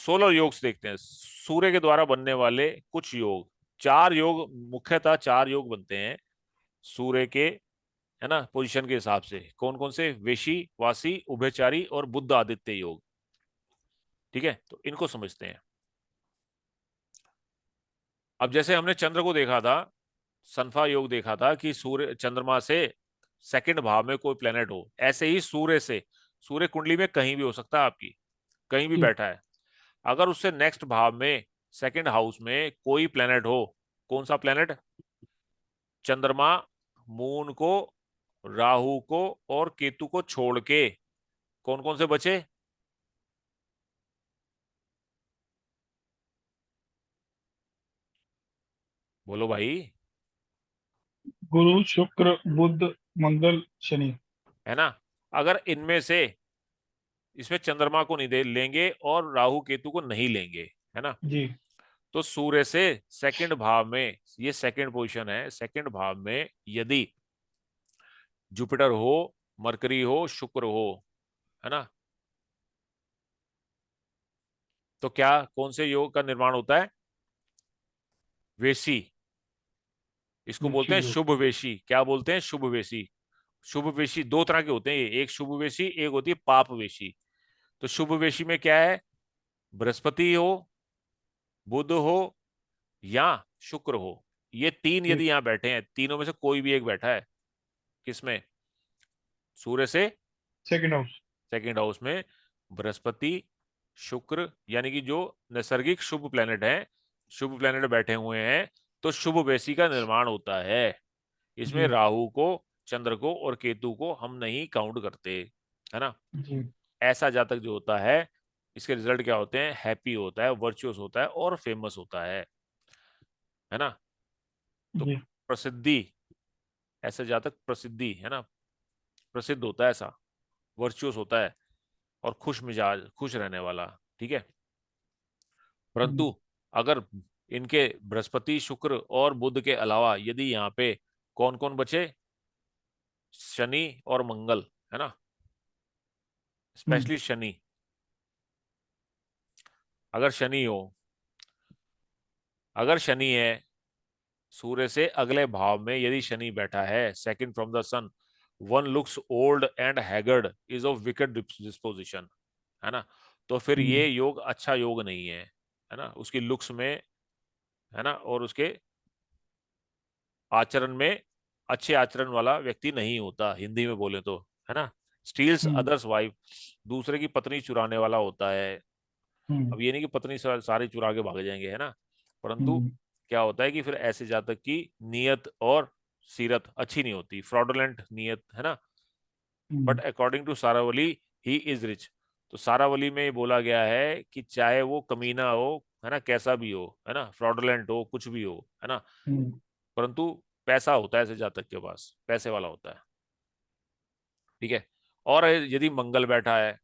Solar योग से देखते हैं, सूर्य के द्वारा बनने वाले कुछ योग। चार योग, मुख्यतः चार योग बनते हैं सूर्य के, है ना, पोजीशन के हिसाब से। कौन कौन से? वेशी, वासी, उभयचारी और बुद्ध आदित्य योग। ठीक है, तो इनको समझते हैं। अब जैसे हमने चंद्र को देखा था, सनफा योग देखा था कि सूर्य चंद्रमा से सेकंड भाव में कोई प्लेनेट हो, ऐसे ही सूर्य से, सूर्य कुंडली में कहीं भी हो सकता है आपकी, कहीं भी जी। बैठा है, अगर उससे नेक्स्ट भाव में सेकंड हाउस में कोई प्लेनेट हो। कौन सा प्लेनेट? चंद्रमा, मून को, राहु को और केतु को छोड़ के कौन कौन से बचे? बोलो भाई। गुरु, शुक्र, बुध, मंगल, शनि। है ना? अगर इनमें से, इसमें चंद्रमा को नहीं दे लेंगे और राहु केतु को नहीं लेंगे, है ना, जी। तो सूर्य से सेकंड भाव में, ये सेकंड पोजीशन है, सेकंड भाव में यदि जुपिटर हो, मरकरी हो, शुक्र हो, है ना, तो क्या, कौन से योग का निर्माण होता है? वेशी। इसको बोलते ऋषि हैं योग। शुभ वेशी। क्या बोलते हैं? शुभ वेशी। शुभ वेशी दो तरह के होते हैं, एक शुभ वेशी, एक होती है पाप वेशी। तो शुभ वेशी में क्या है? बृहस्पति हो, बुध हो या शुक्र हो। ये तीन जी। यदि यहां बैठे हैं, तीनों में से कोई भी एक बैठा है, किसमें? सूर्य से सेकंड हाउस। सेकंड हाउस में बृहस्पति, शुक्र, यानी कि जो नैसर्गिक शुभ प्लेनेट हैं, शुभ प्लेनेट बैठे हुए हैं, तो शुभ वेशी का निर्माण होता है। इसमें जी। राहु को, चंद्र को और केतु को हम नहीं काउंट करते, है ना। जी। ऐसा जातक जो होता है, इसके रिजल्ट क्या होते हैं? हैप्पी होता है, वर्चुअस होता है और फेमस होता है ना। तो जी। प्रसिद्धि, ऐसा जातक प्रसिद्धि, है ना, प्रसिद्ध होता है ऐसा, वर्चुअस होता है और खुश मिजाज, खुश रहने वाला। ठीक है, परंतु अगर इनके बृहस्पति, शुक्र और बुध के अलावा यदि यहाँ पे कौन कौन बचे? शनि और मंगल, है ना, हम्म। स्पेशली शनि। अगर शनि हो, अगर शनि है, सूर्य से अगले भाव में यदि शनि बैठा है second from the sun, one looks old and haggard, is of wicked disposition, है ना, तो फिर ये हम्म। योग अच्छा योग नहीं है ना, उसकी लुक्स में, है ना, और उसके आचरण में अच्छे आचरण वाला व्यक्ति नहीं होता, हिंदी में बोले तो, है ना। स्टील्स हम्म। अदर्स वाइफ, दूसरे की पत्नी चुराने वाला होता है। हम्म। अब ये नहीं कि पत्नी सारी चुरा के भाग जाएंगे, है ना, परंतु हम्म। क्या होता है कि फिर ऐसे जातक की नीयत और सीरत अच्छी नहीं होती, फ्रॉडुलेंट नीयत, है ना। But hmm. According to Saravali, he is rich. तो सारावली में ये बोला गया है कि चाहे वो कमीना हो, है ना, कैसा भी हो, है ना, फ्रॉडुलेंट हो, कुछ भी हो, है ना, हम्म। परंतु पैसा होता है ऐसे जातक के पास, पैसे वाला होता है। ठीक है, और यदि मंगल बैठा है,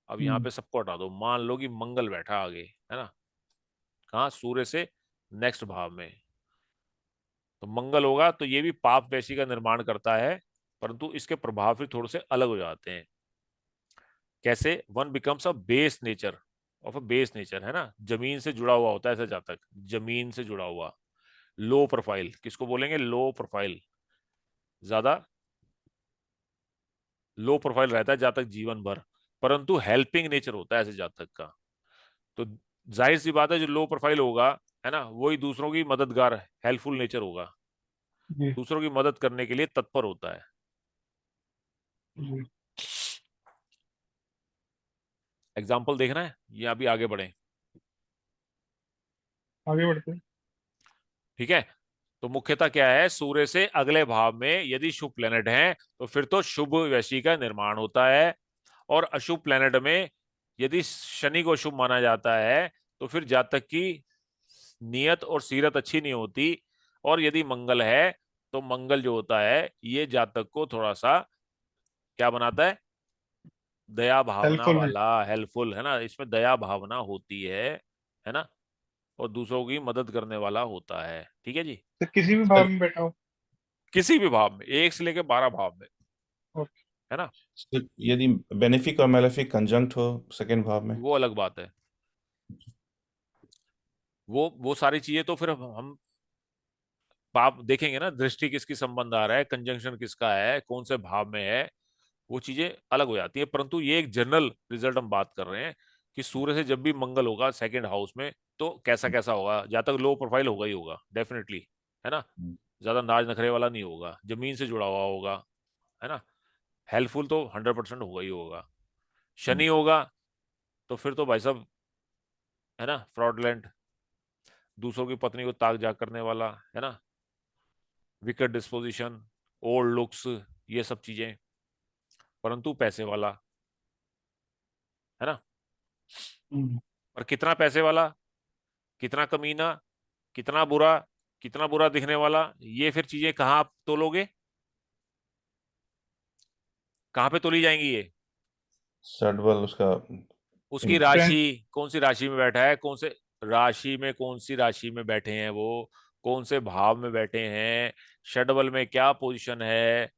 अब यहाँ हम्म। पे सबको हटा दो, मान लो कि मंगल बैठा आगे, है ना, कहाँ? सूर्य से नेक्स्ट भाव में, तो मंगल होगा तो ये भी पाप पेशी का निर्माण करता है, परंतु इसके प्रभाव फिर थोड़े से अलग हो जाते हैं। कैसे? One becomes a base nature of a base nature, है ना, जमीन से जुड़ा हुआ होता है ऐसा जातक, जमीन से जुड़ा हुआ। लो प्रोफाइल किसको बोलेंगे? लो प्रोफाइल, ज्यादा लो प्रोफाइल रहता है जातक जीवन भर, परंतु हेल्पिंग नेचर होता है ऐसे जातक का। तो जाहिर सी बात है, जो लो प्रोफाइल होगा, है ना, वही दूसरों की मददगार, हेल्पफुल नेचर होगा, जी। दूसरों की मदद करने के लिए तत्पर होता है। जी। एग्जाम्पल देखना है या अभी आगे बढ़े? आगे बढ़ते हैं। ठीक है, तो मुख्यतः क्या है, सूर्य से अगले भाव में यदि शुभ प्लेनेट हैं तो फिर तो शुभ राशि का निर्माण होता है, और अशुभ प्लेनेट में यदि शनि को शुभ माना जाता है तो फिर जातक की नियत और सीरत अच्छी नहीं होती। और यदि मंगल है तो मंगल जो होता है ये जातक को थोड़ा सा क्या बनाता है? दया भावना हेल्पफुल है। वाला, हेल्पफुल, है ना, इसमें दया भावना होती है ना, और दूसरों की मदद करने वाला होता है। ठीक है जी, तो किसी भी भाव सर, में बैठा हो। किसी भी भाव में, एक से लेकर 12 भाव में, ओके। है ना, सर, यदि बेनिफिक और मेलेफिक कंजंक्ट हो सेकेंड भाव में। वो अलग बात है। वो सारी चीजें तो फिर हम पाप देखेंगे ना, दृष्टि किसकी संबंध आ रहा है, कंजंक्शन किसका है, कौन से भाव में है, वो चीजें अलग हो जाती है। परंतु ये एक जनरल रिजल्ट हम बात कर रहे हैं कि सूर्य से जब भी मंगल होगा सेकंड हाउस में, तो कैसा कैसा होगा। जहां तक लो प्रोफाइल होगा ही होगा डेफिनेटली, है ना। ज्यादा नाज नखरे वाला नहीं होगा, जमीन से जुड़ा हुआ होगा, है ना। हेल्पफुल तो 100% होगा ही होगा। शनि होगा तो फिर तो भाई साहब, है ना, फ्रॉडलेंट, दूसरों की पत्नी को ताक झाक करने वाला, है ना, विकेट डिस्पोजिशन, ओल्ड लुक्स, ये सब चीजें। परंतु पैसे वाला, है ना। हम्म, और कितना पैसे वाला, कितना कमीना, कितना बुरा, कितना बुरा दिखने वाला, ये फिर चीजें कहाँ आप तोलोगे, कहाँ पे तोली जाएंगी ये। शटबल उसका उसकी इन- फ्रेंड। राशि, कौन सी राशि में बैठा है, कौन से राशि में, कौन सी राशि में बैठे हैं वो, कौन से भाव में बैठे हैं, षडबल में क्या पोजीशन है,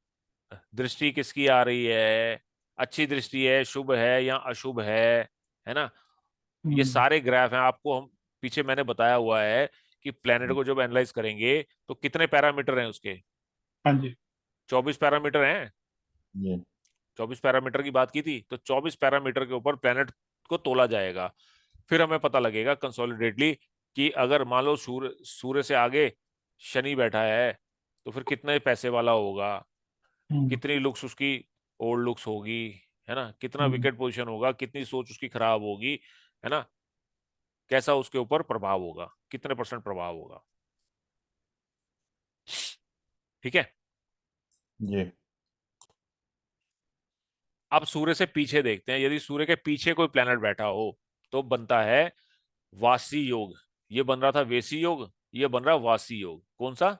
दृष्टि किसकी आ रही है, अच्छी दृष्टि है, शुभ है या अशुभ है ना। ये हम्म, सारे ग्राफ हैं, आपको हम पीछे मैंने बताया हुआ है कि प्लेनेट को जब एनालाइज करेंगे तो कितने पैरामीटर हैं उसके। हाँ जी। 24 पैरामीटर हैं। ये 24 पैरामीटर की बात की थी, तो 24 पैरामीटर के ऊपर प्लेनेट को तोला जाएगा। फिर हमें पता लगेगा कंसोलिडेटली कि अगर मान लो सूर्य सूर्य से आगे शनि बैठा है, तो फिर कितने पैसे वाला होगा, हम्म, कितनी लुक्स उसकी ओल्ड लुक्स होगी, है ना, कितना हम्म, विकेट पोजीशन होगा, कितनी सोच उसकी खराब होगी, है ना, कैसा उसके ऊपर प्रभाव होगा, कितने परसेंट प्रभाव होगा। ठीक है। ये अब सूर्य से पीछे देखते हैं, यदि सूर्य के पीछे कोई प्लेनेट बैठा हो तो बनता है वासी योग। ये बन रहा था वेसी योग, ये बन रहा वासी योग। कौन सा,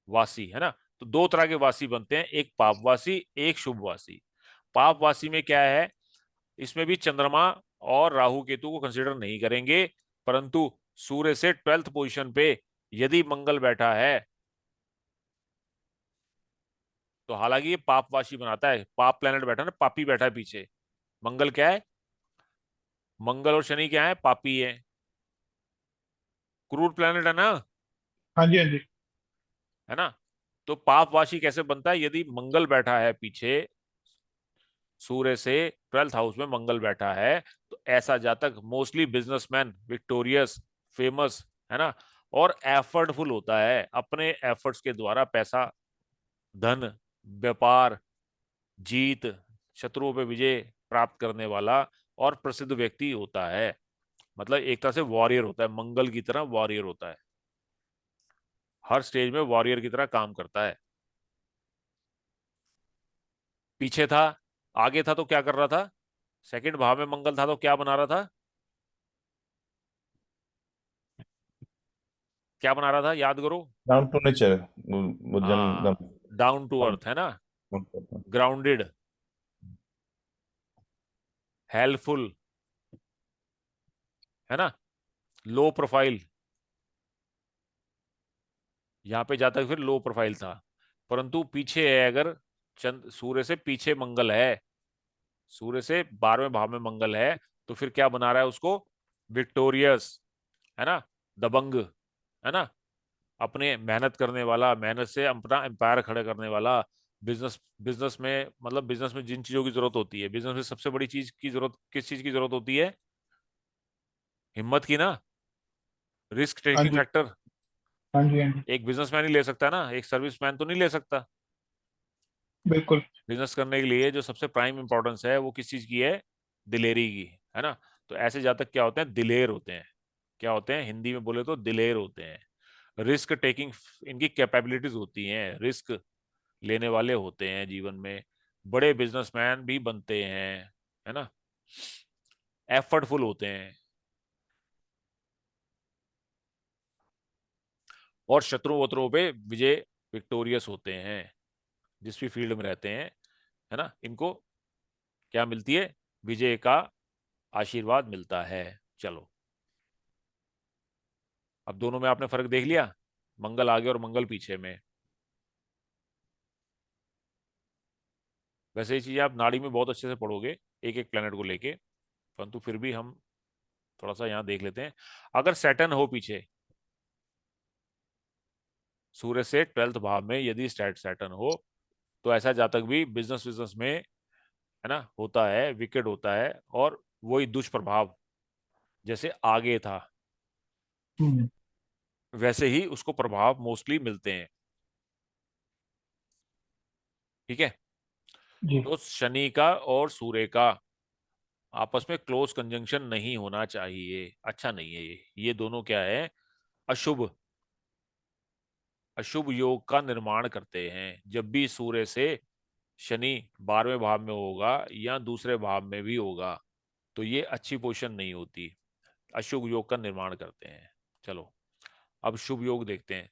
वासी, है ना। तो दो तरह के वासी बनते हैं, एक पापवासी, एक शुभवासी। पापवासी में क्या है, इसमें भी चंद्रमा और राहु केतु को कंसीडर नहीं करेंगे, परंतु सूर्य से 12th पोजीशन पे यदि मंगल बैठा है, तो हालांकि ये पापवासी बनाता है, पाप प्लेनेट बैठा है ना, पापी बैठा है पीछे। मंगल क्या है, मंगल और शनि क्या है, पापी है, क्रूर प्लेनेट है ना, हाँ जी, हाँ जी। है ना। तो पापवासी कैसे बनता है, यदि मंगल बैठा है पीछे सूर्य से, 12th हाउस में मंगल बैठा है, तो ऐसा जातक मोस्टली बिजनेसमैन, विक्टोरियस, फेमस, है ना, और एफर्टफुल होता है, अपने एफर्ट्स के द्वारा पैसा, धन, व्यापार, जीत, शत्रुओं पे विजय प्राप्त करने वाला और प्रसिद्ध व्यक्ति होता है। मतलब एक तरह से वॉरियर होता है, मंगल की तरह वॉरियर होता है, हर स्टेज में वॉरियर की तरह काम करता है। पीछे था, आगे था तो क्या कर रहा था, सेकंड भाव में मंगल था तो क्या बना रहा था, क्या बना रहा था, याद करो। डाउन टू नेचर, जन हाँ, डाउन टू अर्थ, है ना, ग्राउंडेड, हेल्पफुल, है ना, लो प्रोफाइल। यहां पे जाता फिर लो प्रोफाइल था, परंतु पीछे है अगर, चंद सूर्य से पीछे मंगल है, सूर्य से 12वें भाव में मंगल है, तो फिर क्या बना रहा है उसको, विक्टोरियस, है ना, दबंग, है ना, अपने मेहनत करने वाला, मेहनत से अपना एम्पायर खड़े करने वाला। बिजनेस बिजनेस में, मतलब बिजनेस में जिन चीजों की जरूरत होती है, बिजनेस में सबसे बड़ी चीज की जरूरत, किस चीज की जरूरत होती है, हिम्मत की ना, रिस्क हाँ टेकिंग जी, फैक्टर। हाँ जी, हाँ जी। एक बिजनेसमैन ही ले सकता है ना, एक सर्विसमैन तो नहीं ले सकता। बिल्कुल। बिजनेस करने के लिए जो सबसे प्राइम इंपॉर्टेंस है वो किस चीज की है, दिलेरी की, है ना। तो ऐसे जातक क्या होते हैं, दिलेर होते हैं। क्या होते हैं, हिंदी में बोले तो दिलेर होते हैं। रिस्क टेकिंग इनकी कैपेबिलिटीज होती हैं, रिस्क लेने वाले होते हैं जीवन में, बड़े बिजनेसमैन भी बनते हैं, है ना, एफर्टफुल होते हैं, और शत्रु वत्रुओं पे विजय, विक्टोरियस होते हैं, जिस भी फील्ड में रहते हैं, है ना। इनको क्या मिलती है, विजय का आशीर्वाद मिलता है। चलो, अब दोनों में आपने फर्क देख लिया, मंगल आगे और मंगल पीछे में। वैसे ये चीजें आप नाड़ी में बहुत अच्छे से पढ़ोगे, एक एक प्लेनेट को लेके, परंतु फिर भी हम थोड़ा सा यहाँ देख लेते हैं। अगर सैटर्न हो पीछे सूर्य से 12th भाव में, यदि सैटर्न हो, तो ऐसा जातक भी बिजनेस बिजनेस में, है ना, होता है, विकेट होता है, और वही दुष्प्रभाव जैसे आगे था हम्म, वैसे ही उसको प्रभाव मोस्टली मिलते हैं। ठीक है। जी तो शनि का और सूर्य का आपस में क्लोज कंजंक्शन नहीं होना चाहिए, अच्छा नहीं है ये दोनों क्या है, अशुभ, अशुभ योग का निर्माण करते हैं। जब भी सूर्य से शनि 12वें भाव में होगा या दूसरे भाव में भी होगा, तो ये अच्छी पोजीशन नहीं होती, अशुभ योग का निर्माण करते हैं। चलो अब शुभ योग देखते हैं,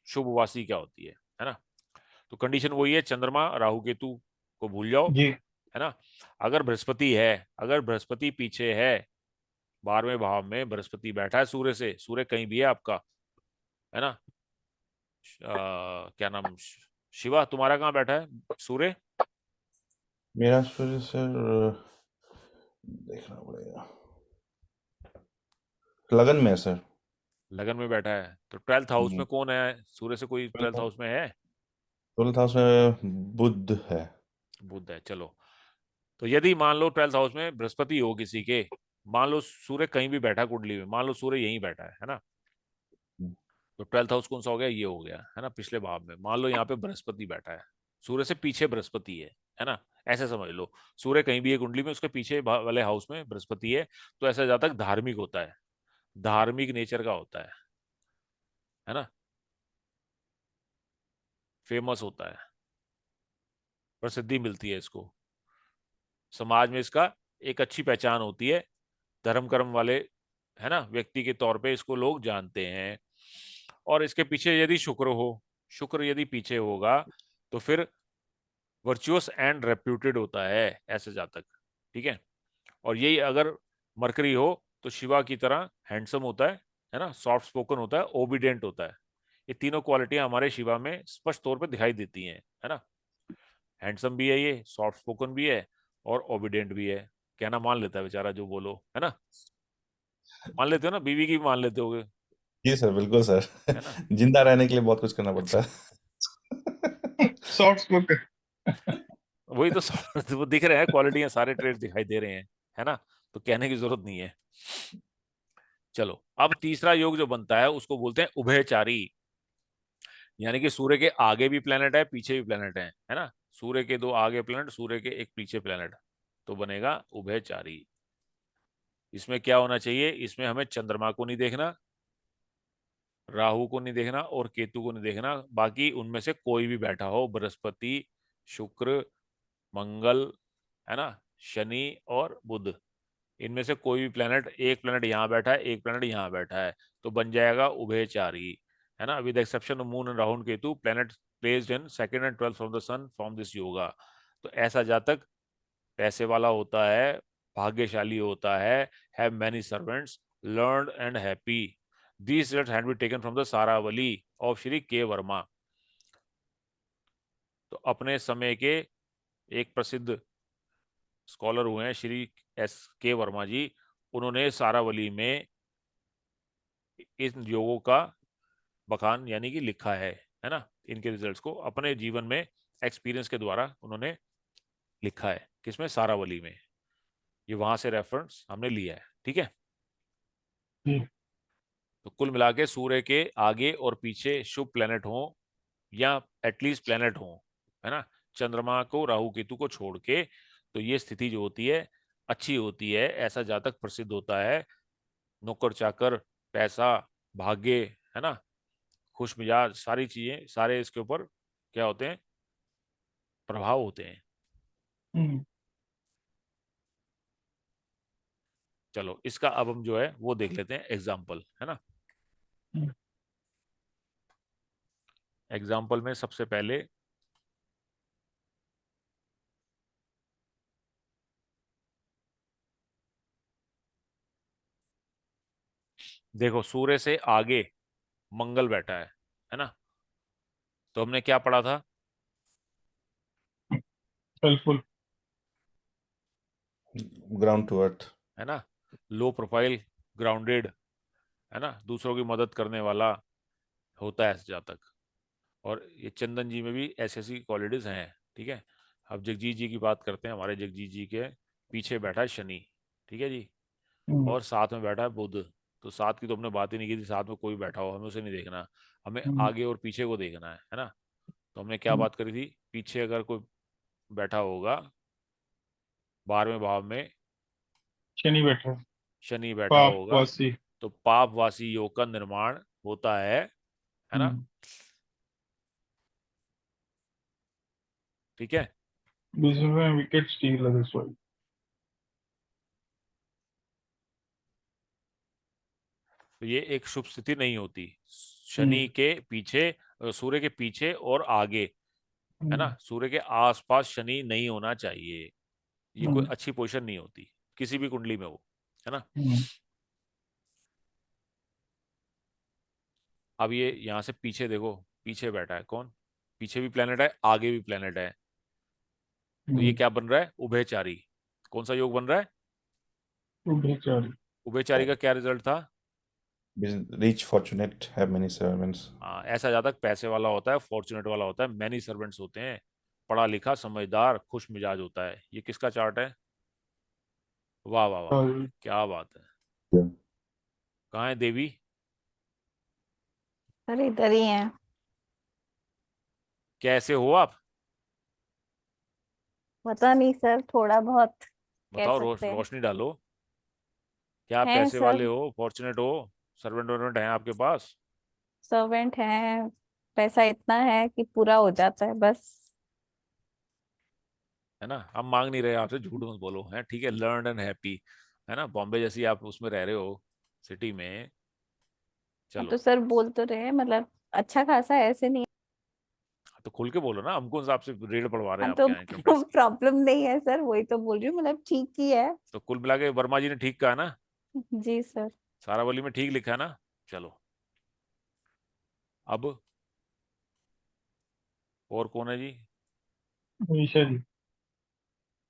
शुभवासी क्या होती है ना। तो कंडीशन वही है, चंद्रमा राहु केतु को भूल जाओ, जी है ना। अगर बृहस्पति है, अगर बृहस्पति पीछे है, 12वें भाव में बृहस्पति बैठा है सूर्य से, सूर्य कहीं भी है आपका, है ना। क्या नाम, शिवा तुम्हारा कहाँ बैठा है सूर्य? मेरा सूर्य सर देखना पड़ेगा, लगन में है सर। लगन में बैठा है, तो 12th हाउस हम्म, में कौन है सूर्य से, कोई 12th हाउस में है? 12th हाउस में बुध है। बुध है। चलो, तो यदि मान लो 12th हाउस में बृहस्पति हो किसी के, मान लो सूर्य कहीं भी बैठा कुंडली में, मान लो सूर्य यहीं बैठा है ना, हम्म, तो 12th हाउस कौन सा हो गया, ये हो गया, है ना, पिछले भाव में। मान लो यहाँ पे बृहस्पति बैठा है, सूर्य से पीछे बृहस्पति है ना, ऐसे समझ लो। सूर्य कहीं भी है कुंडली में, उसके पीछे वाले हाउस में बृहस्पति है, तो ऐसा जातक धार्मिक होता है, धार्मिक नेचर का होता है ना, फेमस होता है, प्रसिद्धि मिलती है इसको, समाज में इसका एक अच्छी पहचान होती है, धर्म कर्म वाले, है ना, व्यक्ति के तौर पे इसको लोग जानते हैं। और इसके पीछे यदि शुक्र हो, शुक्र यदि पीछे होगा, तो फिर वर्चुअस एंड रेप्यूटेड होता है ऐसे जातक। ठीक है। और यही अगर मरकरी हो, तो शिवा की तरह हैंडसम होता है ना, सॉफ्ट स्पोकन होता है, ओबीडेंट होता है। ये तीनों क्वालिटियां हमारे शिवा में स्पष्ट तौर पे दिखाई देती हैं, है ना। हैंडसम भी है, ये सॉफ्ट स्पोकन भी है, और ओबीडेंट भी है। कहना मान लेता है बेचारा, जो बोलो, है ना। मान लेते हो ना, बीवी की भी मान लेते होगे, जी सर, बिल्कुल सर। है ना। जिंदा रहने के लिए बहुत कुछ करना पड़ता है। Soft spoken. वही तो वो दिख रहे हैं, क्वालिटियां, सारे ट्रेड दिखाई दे रहे हैं, है ना। तो कहने की जरूरत नहीं है। चलो अब तीसरा योग जो बनता है उसको बोलते हैं उभयचारी, यानी कि सूर्य के आगे भी प्लेनेट है, पीछे भी प्लेनेट है ना। सूर्य के दो आगे प्लेनेट, सूर्य के एक पीछे प्लेनेट, तो बनेगा उभयचारी। इसमें क्या होना चाहिए, इसमें हमें चंद्रमा को नहीं देखना, राहु को नहीं देखना, और केतु को नहीं देखना, बाकी उनमें से कोई भी बैठा हो, बृहस्पति, शुक्र, मंगल, है ना, शनि और बुध, इनमें से कोई भी प्लेनेट, एक प्लेनेट यहाँ बैठा है, एक प्लेनेट यहाँ बैठा है, तो बन जाएगा उभयचारी, है ना। With exception of moon and Rahu and Ketu, planet placed in second and 12th from the sun from this yoga. तो ऐसा जातक पैसे वाला होता है, भाग्यशाली होता है many servants, learned and happy. These results had been taken from the सारावली of Shri के वर्मा। तो अपने समय के एक प्रसिद्ध स्कॉलर हुए हैं श्री एस के वर्मा जी, उन्होंने सारावली में इन योगों का बखान यानी कि लिखा है ना। इनके रिजल्ट्स को अपने जीवन में एक्सपीरियंस के द्वारा उन्होंने लिखा है, किसमें, सारावली में। ये वहां से रेफरेंस हमने लिया है। ठीक है। जी तो कुल मिला के सूर्य के आगे और पीछे शुभ प्लेनेट हो, या एटलीस्ट प्लेनेट हो, है ना, चंद्रमा को राहु केतु को छोड़ के, तो ये स्थिति जो होती है अच्छी होती है, ऐसा जातक प्रसिद्ध होता है। नौकर चाकर, पैसा, भाग्य, है ना, खुश मिजाज, सारी चीजें, सारे इसके ऊपर क्या होते हैं, प्रभाव होते हैं। हम्म, चलो इसका अब हम जो है वो देख लेते हैं एग्जाम्पल, है ना। हम्म, एग्जाम्पल में सबसे पहले देखो, सूर्य से आगे मंगल बैठा है ना। तो हमने क्या पढ़ा था, बिल्कुल। Ground to earth. है ना। लो प्रोफाइल, ग्राउंडेड, है ना, दूसरों की मदद करने वाला होता है जातक। और ये चंदन जी में भी ऐसी ऐसी क्वालिटीज हैं। ठीक है, अब जगजीत जी की बात करते हैं। हमारे जगजीत जी के पीछे बैठा है शनि, ठीक है जी, हम्म, और साथ में बैठा है बुध। तो साथ की तो हमने बात ही नहीं की थी, साथ में कोई बैठा हो हमें उसे नहीं देखना, हमें हम्म, आगे और पीछे को देखना है ना। तो हमने क्या हम्म, बात करी थी, पीछे अगर कोई बैठा होगा 12वें भाव में, शनि बैठा है, शनि बैठा पाप होगा, वासी। तो पापवासी योग का निर्माण होता है ना। हम्म, ठीक है, this is when wicked steal others' wife. तो ये एक शुभ स्थिति नहीं होती। शनि हम्म, के पीछे, सूर्य के पीछे और आगे, है हम्म, ना, सूर्य के आसपास शनि नहीं होना चाहिए। ये कोई हम्म, अच्छी पोजीशन नहीं होती किसी भी कुंडली में वो, है ना। हम्म, अब ये यहां से पीछे देखो, पीछे बैठा है कौन, पीछे भी प्लेनेट है, आगे भी प्लेनेट है। तो ये हम्म, क्या बन रहा है, उभयचारी। कौन सा योग बन रहा है, उभयचारी। उभयचारी का क्या रिजल्ट था। Rich, fortunate, have many servants. हाँ, ऐसा जातक पैसे वाला होता है, फॉर्चुनेट वाला होता है, मैनी सर्वेंट्स होते हैं, पढ़ा लिखा, समझदार, खुश मिजाज होता है। ये किसका चार्ट है, वाह वाह वाह, और क्या बात है। Yeah. कहाँ है देवी, सर इधर ही है। कैसे हो आप, पता नहीं सर, थोड़ा बहुत कह बताओ, सकते हैं। रोशनी डालो। क्या हैं पैसे वाले सर, हो, फॉर्चुनेट हो, सर्वेंट वर्वेंट हैं आपके पास, सर्वेंट हैं, पैसा इतना है कि पूरा हो जाता है बस। है ना। हम मांग नहीं रहे आपसे, झूठ मत बोलो, है ठीक है, लर्न एंड हैप्पी, है ना, बॉम्बे जैसी आप उसमें रह रहे हो, सिटी में। हाँ, चलो, तो सर बोल तो रहे हैं, मतलब अच्छा खासा है, ऐसे नहीं। तो खुल के बोलो ना, हमको आपसे रेड पड़वा रहे हाँ हैं तो आपके यहाँ इनकम टैक्स की। प्रॉब्लम नहीं है सर, वही तो बोल रही हूँ, मतलब ठीक ही है। तो कुल मिला के वर्मा जी ने ठीक कहा ना, जी सर। सारावली में ठीक लिखा है ना। चलो, अब और कौन है जी, मनीषा जी।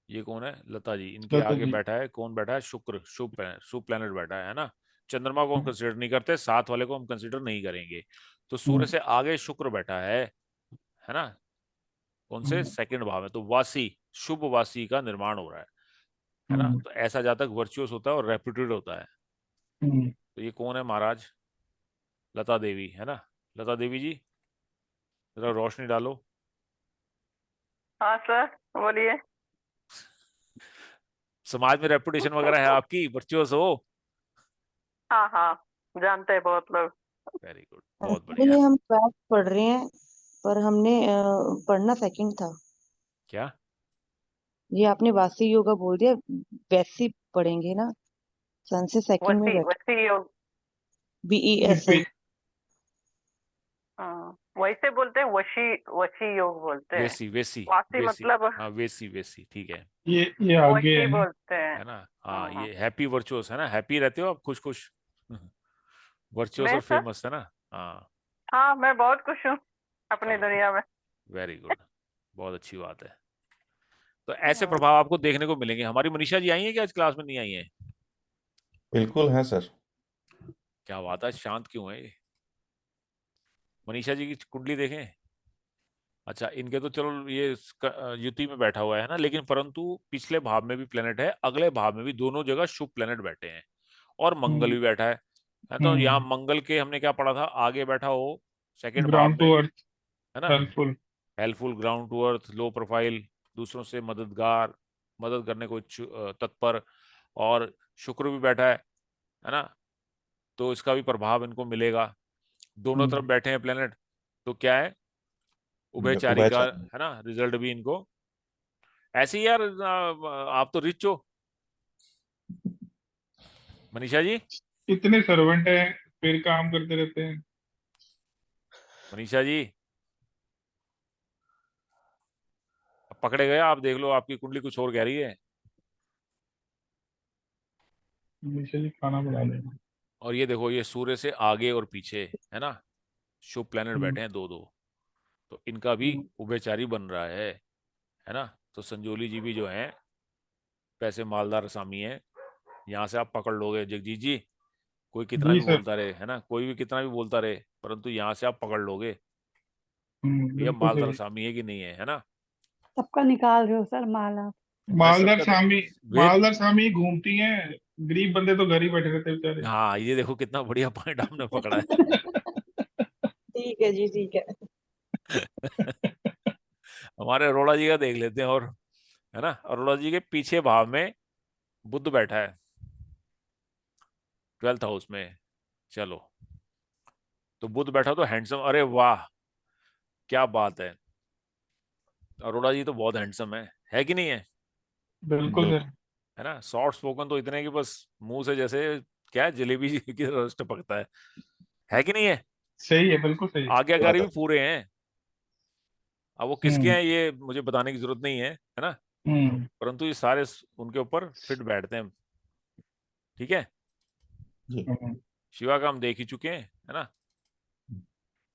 ये कौन है, लता जी। इनके लता आगे जी। बैठा है कौन, बैठा है शुक्र, शुभ प्लैनेट बैठा है ना। चंद्रमा को हम हम्म, कंसिडर नहीं करते, साथ वाले को हम कंसिडर नहीं करेंगे। तो सूर्य हम्म, से आगे शुक्र बैठा है ना, कौन से, हम्म, सेकंड भाव में। तो वासी, शुभ वासी का निर्माण हो रहा है ना। हम्म, तो ऐसा जातक वर्चुअस होता है और रेप्यूटेड होता है। हम्म। तो ये कौन है महाराज, लता देवी, है ना। लता देवी जी, जरा रोशनी डालो। हाँ सर, बोलिए। समाज में रेपुटेशन वगैरह है आपकी, वर्चुअस हो। हाँ हाँ, जानते हैं बहुत लोग। वेरी गुड, बहुत अभी बढ़िया। नहीं, हम ट्वेल्थ पढ़ रहे हैं, पर हमने पढ़ना सेकंड था। क्या, ये आपने वासी योगा बोल दिया, वैसी पढ़ेंगे ना। सन से सेकंड में वसी बैठे, वसी योग। BESI। वैसे बोलते हैं, वशी वशी योग बोलते हैं। वेसी वेसी, वासी वेसी, मतलब हाँ वेसी वेसी, ठीक है ये आगे वशी है ना। बोलते हैं। है ना। हाँ, हाँ। ये हैप्पी वर्चुअस है ना, हैप्पी रहते हो आप, खुश खुश, वर्चुअस मैं और सर, फेमस है ना। हाँ, हाँ मैं बहुत खुश हूँ अपनी चलो, दुनिया में। वेरी गुड, बहुत अच्छी बात है। तो ऐसे हाँ। प्रभाव आपको देखने को मिलेंगे। हमारी मनीषा जी आई हैं क्या आज क्लास में, नहीं आई हैं, बिल्कुल है सर। क्या बात है, शांत क्यों है ये। मनीषा जी की कुंडली देखें। अच्छा, इनके तो चलो ये युति में बैठा हुआ है ना, लेकिन परंतु पिछले भाव में भी प्लेनेट है, अगले भाव में भी, दोनों जगह शुभ प्लेनेट बैठे हैं, और मंगल हम्म, भी बैठा है। तो यहाँ हम्म। मंगल के हमने क्या पढ़ा था, आगे बैठा हो सेकंड भाव ग्राउंड में, टू अर्थ, है ना। Helpful. Helpful, ground to earth, low profile, दूसरों से मददगार, मदद करने को तत्पर, और शुक्र भी बैठा है ना। तो इसका भी प्रभाव इनको मिलेगा। दोनों तरफ हम्म, बैठे हैं प्लेनेट, तो क्या है, उभयचारी का, उभयचर। है ना, रिजल्ट भी इनको ऐसे ही यार। आप तो रिच हो मनीषा जी, इतने सर्वेंट है, फिर काम करते रहते हैं। मनीषा जी, अब पकड़े गए आप, देख लो आपकी कुंडली कुछ और कह रही है। मनीषा जी खाना बना लेना। और ये देखो, ये सूर्य से आगे और पीछे, है ना, शुभ प्लेनेट हम्म, बैठे हैं दो दो। तो इनका भी हम्म, उभयचारी बन रहा है ना। तो संजोली जी भी जो है, पैसे मालदार स्वामी है, यहाँ से आप पकड़ लोगे जगजीत जी, कोई कितना जी भी सर। बोलता रहे, है ना, कोई भी कितना भी बोलता रहे, परंतु यहाँ से आप पकड़ लोगे भैया बिल्कुल मालदार सही। सामी है कि नहीं है, है ना। सबका निकाल रहे हो सर माल आप। मैं मालदार सबका सामी, वेद, मालदार सामी घूमती हैं, गरीब बंदे तो घर ही बैठे रहते बेचारे। हाँ ये देखो कितना बढ़िया पॉइंट आपने पकड़ा है। ठीक है जी, ठीक है। हमारे अरोड़ा जी का देख लेते हैं, और है ना, अरोड़ा जी के पीछे भाव में बुध बैठा है 12th हाउस में। चलो, तो बुध बैठा तो हैंडसम, अरे वाह क्या बात है, अरोड़ा जी तो बहुत हैंडसम है कि नहीं है? बिल्कुल बिल्कुल। सर। है ना, सॉफ्ट स्पोकन तो इतने कि बस मुंह से जैसे क्या है, जलेबी की रस टपकता है कि नहीं है? सही है, बिल्कुल सही है। आज्ञाकारी बात भी है। पूरे हैं। अब वो किसके हम्म। हैं ये मुझे बताने की जरूरत नहीं है ना, हम्म। परंतु ये सारे उनके ऊपर फिट बैठते हैं। ठीक है, जी। हम्म। शिवा का हम देख ही चुके हैं, है ना,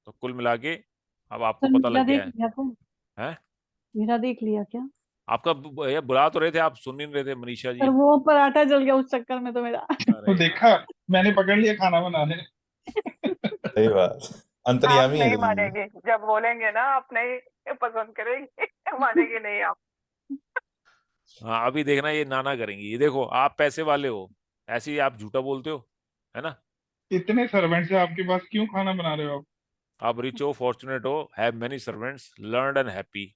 तो कुल मिला के अब आपको सर पता मेरा लग गया देख लिया क्या? है। मेरा देख लिया क्या? आपका ये बुला तो रहे थे, आप सुन नहीं रहे थे मनीषा सर जी। वो पराठा जल गया उस चक्कर में तो मेरा। तो अरे देखा, मैंने पकड़ लिया खाना बनाने। सही बात। आप अंतर्यामी है नहीं जल्दी जी। मानेंगे, जब बोलेंगे ना आप नहीं पसंद करेंगे, मानेंगे नहीं आप। हाँ अभी देखना ये नाना करेंगी, ये देखो आप पैसे वाले हो, ऐसे ही आप झूठा बोलते हो, है ना। इतने सर्वेंट्स है आपके पास, क्यों खाना बना रहे हो आप? आप रिच हो, फॉर्चुनेट हो, have many servants, learned and happy,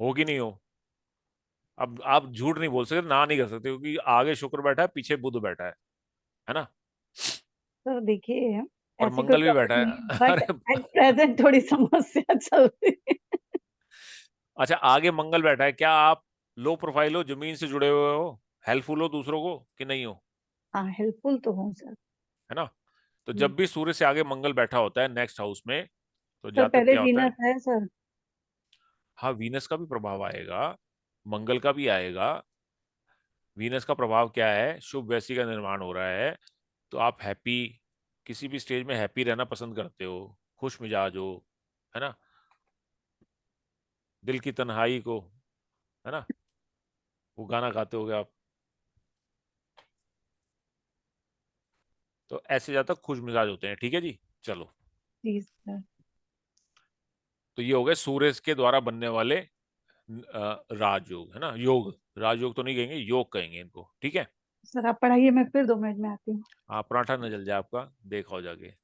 हो कि नहीं हो? अब आप झूठ नहीं बोल सकते, ना नहीं कर सकते, क्योंकि आगे शुक्र बैठा है, पीछे बुध बैठा है ना, सर देखिए और ऐसी कोई मंगल भी बैठा प्रॉब्लम नहीं है, है। बट अरे एट प्रेजेंट थोड़ी समस्या चल रही है। अच्छा, आगे मंगल बैठा है, क्या आप लो प्रोफाइल हो, जमीन से जुड़े हुए हो, हेल्पफुल हो दूसरों को कि नहीं हो, हाँ हेल्पफुल तो हूँ सर। है ना। तो जब भी सूर्य से आगे मंगल बैठा होता है नेक्स्ट हाउस में, तो सर जातक पहले क्या होता वीनस है, है सर। हाँ वीनस का भी प्रभाव आएगा, मंगल का भी आएगा। वीनस का प्रभाव क्या है, शुभ वैसी का निर्माण हो रहा है, तो आप हैप्पी, किसी भी स्टेज में हैप्पी रहना पसंद करते हो, खुश मिजाज हो, है ना, दिल की तन्हाई को, है ना, वो गाना गाते होगे आप, तो ऐसे जातक खुश मिजाज होते हैं। ठीक है जी, चलो, जी सर। तो ये हो गए सूर्य के द्वारा बनने वाले राजयोग, है ना, योग, राजयोग तो नहीं कहेंगे, योग कहेंगे इनको। ठीक है, सर आप पढ़ाइए, मैं फिर 2 मिनट में आती हूँ। हाँ पराठा न जल जाए आपका, देखा हो जाके।